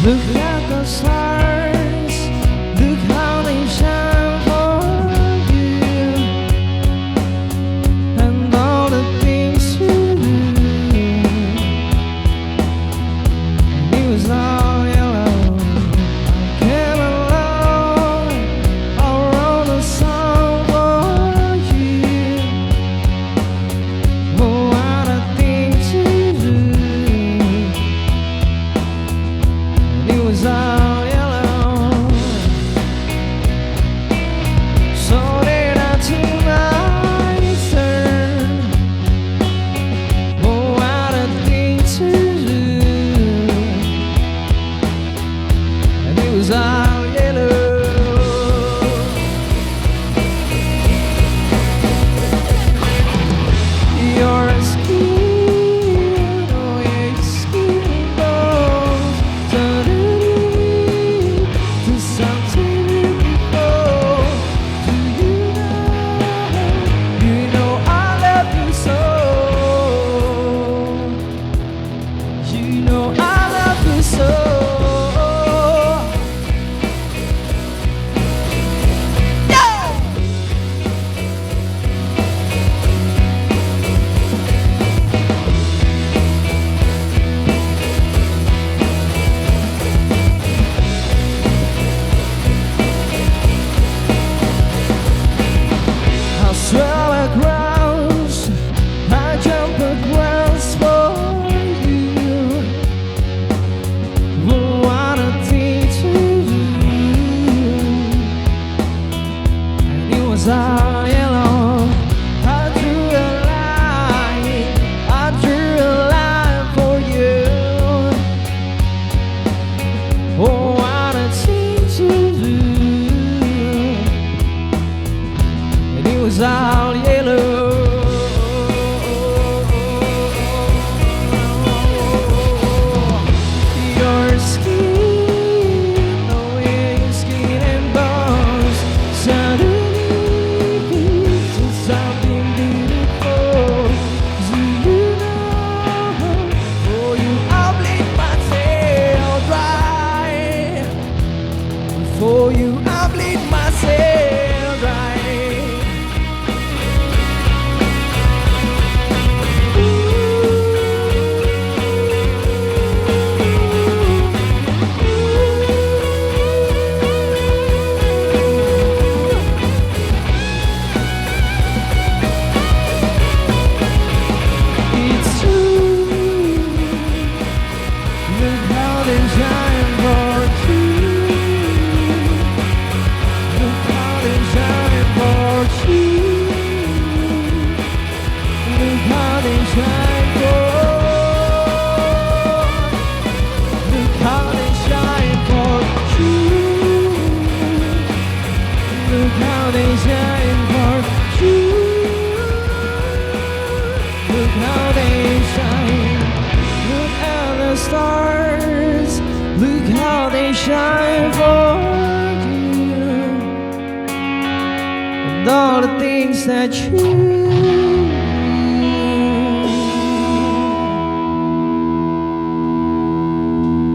Look at the stars, look how they shine for you, and all the things you do. And it was all yellow. I came along, I wrote a song for you. Oh, what a thing to do. It was all yellow. So did I take my turn. Oh, what a thing to do. And it was all yellow. Your skin, oh yeah, your skin goes suddenly to something beautiful. Do you know I love you so. You know I love you so. I swell across, I jump across for you. Oh, what a thing to do. And it was all yellow. I drew a line for you. Oh, what a thing to do. And it was all yellow. Your skin, oh yeah, your skin and bones suddenly feels something beautiful. Do you know? For you, I'll bleed myself dry. For you, I'll bleed myself dry. It's true. Look how they shine for you. Look how they shine for you. Look how they shine for. Look how they shine for you. Look how they shine for you. Look how they shine. Look at the stars. Look how they shine for you. And all the things that you